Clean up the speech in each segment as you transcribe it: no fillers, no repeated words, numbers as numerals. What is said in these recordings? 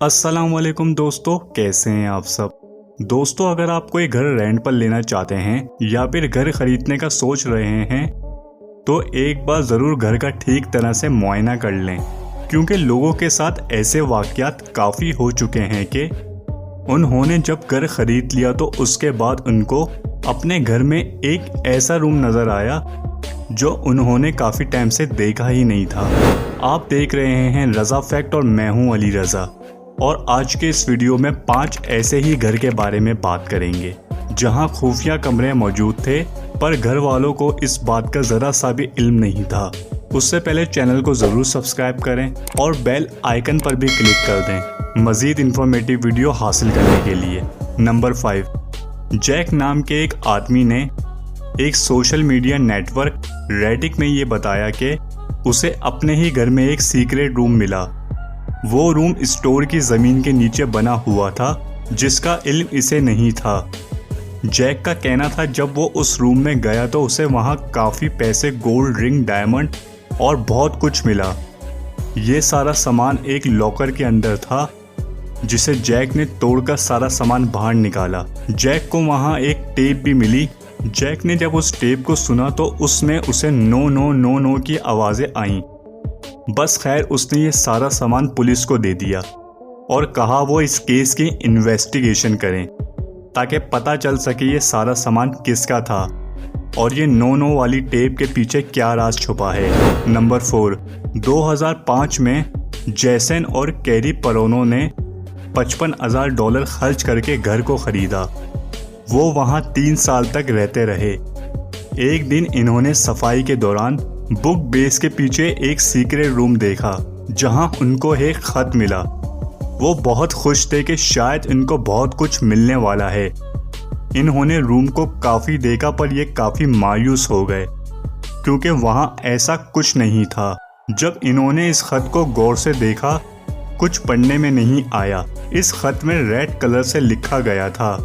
अस्सलाम वालेकुम दोस्तों, कैसे हैं आप सब। दोस्तों, अगर आप कोई घर रेंट पर लेना चाहते हैं या फिर घर खरीदने का सोच रहे हैं तो एक बार ज़रूर घर का ठीक तरह से मुआयना कर लें, क्योंकि लोगों के साथ ऐसे वाक़यात काफ़ी हो चुके हैं कि उन्होंने जब घर खरीद लिया तो उसके बाद उनको अपने घर में एक ऐसा रूम नज़र आया जो उन्होंने काफ़ी टाइम से देखा ही नहीं था। आप देख रहे हैं रज़ा फैक्ट और मैं हूं अली रज़ा, और आज के इस वीडियो में 5 ऐसे ही घर के बारे में बात करेंगे जहां खुफिया कमरे मौजूद थे पर घर वालों को इस बात का ज़रा सा भी इल्म नहीं था। उससे पहले चैनल को ज़रूर सब्सक्राइब करें और बेल आइकन पर भी क्लिक कर दें मज़ीद इन्फॉर्मेटिव वीडियो हासिल करने के लिए। नंबर 5, जैक नाम के एक आदमी ने एक सोशल मीडिया नेटवर्क रेडिट में ये बताया कि उसे अपने ही घर में एक सीक्रेट रूम मिला। वो रूम स्टोर की ज़मीन के नीचे बना हुआ था जिसका इल्म इसे नहीं था। जैक का कहना था जब वो उस रूम में गया तो उसे वहाँ काफ़ी पैसे, गोल्ड रिंग, डायमंड और बहुत कुछ मिला। ये सारा सामान एक लॉकर के अंदर था जिसे जैक ने तोड़कर सारा सामान बाहर निकाला। जैक को वहाँ एक टेप भी मिली। जैक ने जब उस टेप को सुना तो उसमें उसे नो नो नो नो की आवाज़ें आईं। बस खैर, उसने ये सारा सामान पुलिस को दे दिया और कहा वो इस केस की इन्वेस्टिगेशन करें ताकि पता चल सके ये सारा सामान किसका था और ये नो नो वाली टेप के पीछे क्या राज छुपा है। नंबर 4, 2005 में जैसन और कैरी परोनो ने $55,000 खर्च करके घर को खरीदा। वो वहाँ 3 साल तक रहते रहे। एक दिन इन्होंने सफाई के दौरान बुक बेस के पीछे एक सीक्रेट रूम देखा जहां उनको एक खत मिला। वो बहुत खुश थे कि शायद इनको बहुत कुछ मिलने वाला है। इन्होंने रूम को काफ़ी देखा पर ये काफ़ी मायूस हो गए क्योंकि वहां ऐसा कुछ नहीं था। जब इन्होंने इस खत को गौर से देखा, कुछ पढ़ने में नहीं आया। इस खत में रेड कलर से लिखा गया था,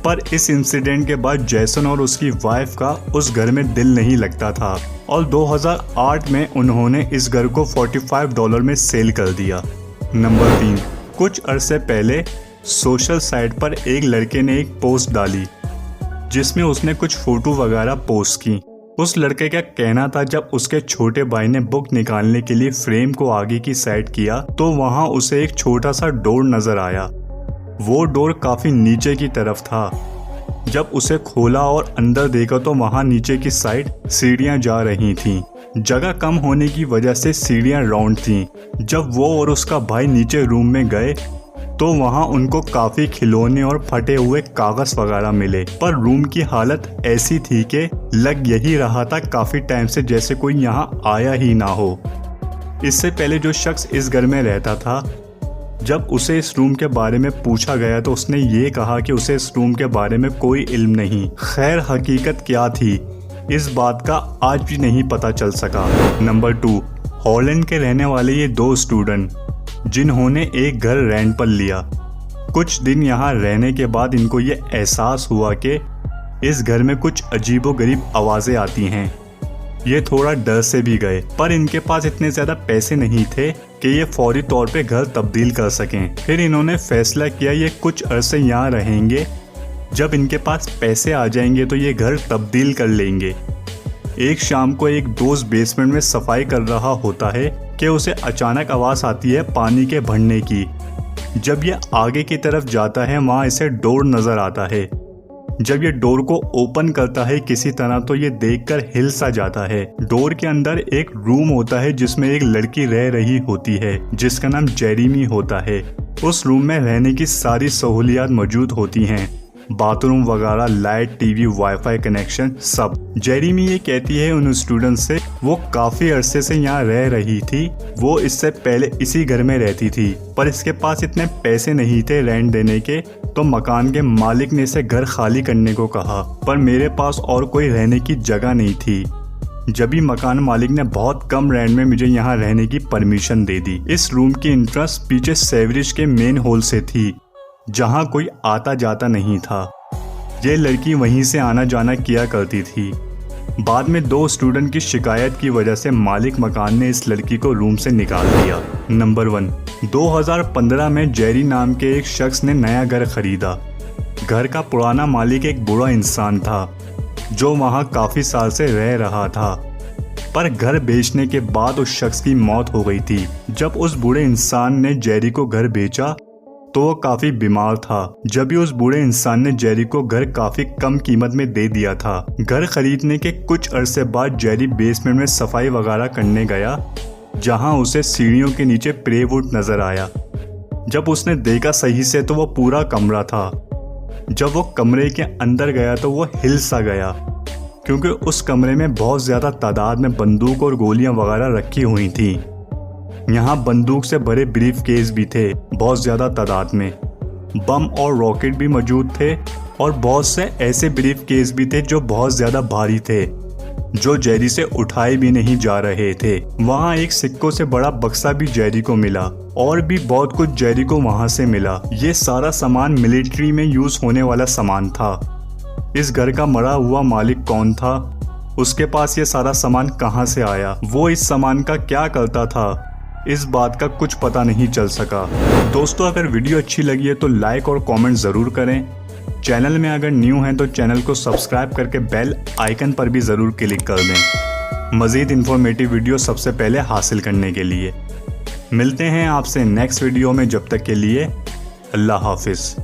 पर इस इंसिडेंट के बाद जैसन और उसकी वाइफ का उस घर में दिल नहीं लगता था और 2008 में उन्होंने इस घर को $45 में सेल कर दिया। नंबर 3, कुछ अरसे पहले सोशल साइट पर एक लड़के ने एक पोस्ट डाली जिसमें उसने कुछ फोटो वगैरह पोस्ट की। उस लड़के का कहना था जब उसके छोटे भाई ने बुक निकालने के लिए फ्रेम को आगे की साइड किया तो वहाँ उसे एक छोटा सा डोर नजर आया। वो डोर काफ़ी नीचे की तरफ था। जब उसे खोला और अंदर देखा तो वहाँ नीचे की साइड सीढ़ियाँ जा रही थीं। जगह कम होने की वजह से सीढ़ियाँ राउंड थीं। जब वो और उसका भाई नीचे रूम में गए तो वहाँ उनको काफ़ी खिलौने और फटे हुए कागज़ वगैरह मिले, पर रूम की हालत ऐसी थी कि लग यही रहा था काफ़ी टाइम से जैसे कोई यहाँ आया ही ना हो। इससे पहले जो शख्स इस घर में रहता था, जब उसे इस रूम के बारे में पूछा गया तो उसने ये कहा कि उसे इस रूम के बारे में कोई इल्म नहीं। खैर, हकीकत क्या थी इस बात का आज भी नहीं पता चल सका। नंबर 2, हॉलैंड के रहने वाले ये 2 स्टूडेंट जिन्होंने एक घर रेंट पर लिया। कुछ दिन यहाँ रहने के बाद इनको ये एहसास हुआ कि इस घर में कुछ अजीबोगरीब आवाज़ें आती हैं। ये थोड़ा डर से भी गए, पर इनके पास इतने ज़्यादा पैसे नहीं थे कि ये फौरी तौर पे घर तब्दील कर सकें। फिर इन्होंने फैसला किया ये कुछ अरसे यहाँ रहेंगे, जब इनके पास पैसे आ जाएंगे तो ये घर तब्दील कर लेंगे। एक शाम को एक दोस्त बेसमेंट में सफाई कर रहा होता है कि उसे अचानक आवाज़ आती है पानी के भरने की। जब ये आगे की तरफ जाता है वहाँ इसे डोर नज़र आता है। जब ये डोर को ओपन करता है किसी तरह तो ये देखकर हिल सा जाता है। डोर के अंदर एक रूम होता है जिसमें एक लड़की रह रही होती है जिसका नाम जेरेमी होता है। उस रूम में रहने की सारी सहूलियात मौजूद होती हैं, बाथरूम वगैरह, लाइट, टीवी, वाईफाई कनेक्शन, सब। जेरेमी ये कहती है उन स्टूडेंट से वो काफ़ी अरसे से यहाँ रह रही थी। वो इससे पहले इसी घर में रहती थी, पर इसके पास इतने पैसे नहीं थे रेंट देने के, तो मकान के मालिक ने इसे घर खाली करने को कहा, पर मेरे पास और कोई रहने की जगह नहीं थी। जब भी मकान मालिक ने बहुत कम रेंट में मुझे यहाँ रहने की परमिशन दे दी। इस रूम की एंट्रेंस पीछे सेवरेज के मेन हॉल से थी जहाँ कोई आता जाता नहीं था। ये लड़की वहीं से आना जाना किया करती थी। बाद में 2 स्टूडेंट की शिकायत की वजह से मालिक मकान ने इस लड़की को रूम से निकाल दिया। नंबर 1, 2015 में जेरी नाम के एक शख्स ने नया घर खरीदा। घर का पुराना मालिक एक बुरा इंसान था जो वहां काफी साल से रह रहा था, पर घर बेचने के बाद उस शख्स की मौत हो गई थी। जब उस बूढ़े इंसान ने जेरी को घर बेचा तो वो काफी बीमार था। जब भी उस बूढ़े इंसान ने जेरी को घर काफी कम कीमत में दे दिया था। घर खरीदने के कुछ अरसे बाद जेरी बेसमेंट में सफाई वगैरह करने गया, जहां उसे सीढ़ियों के नीचे प्लेवुड नजर आया। जब उसने देखा सही से तो वो पूरा कमरा था। जब वो कमरे के अंदर गया तो वो हिल सा गया, क्योंकि उस कमरे में बहुत ज्यादा तादाद में बंदूक और गोलियां वगैरह रखी हुई थी। यहाँ बंदूक से भरे ब्रीफ केस भी थे, बहुत ज्यादा तादाद में। बम और रॉकेट भी मौजूद थे और बहुत से ऐसे ब्रीफ केस भी थे जो बहुत ज्यादा भारी थे, जो जेरी से उठाए भी नहीं जा रहे थे। वहाँ एक सिक्कों से बड़ा बक्सा भी जेरी को मिला और भी बहुत कुछ जेरी को वहाँ से मिला। ये सारा सामान मिलिट्री में यूज होने वाला सामान था। इस घर का मरा हुआ मालिक कौन था, उसके पास ये सारा सामान कहाँ से आया, वो इस सामान का क्या करता था, इस बात का कुछ पता नहीं चल सका। दोस्तों, अगर वीडियो अच्छी लगी है तो लाइक और कमेंट ज़रूर करें। चैनल में अगर न्यू हैं तो चैनल को सब्सक्राइब करके बेल आइकन पर भी ज़रूर क्लिक कर दें, मज़ीद इन्फॉर्मेटिव वीडियो सबसे पहले हासिल करने के लिए। मिलते हैं आपसे नेक्स्ट वीडियो में, जब तक के लिए अल्लाह हाफिज़।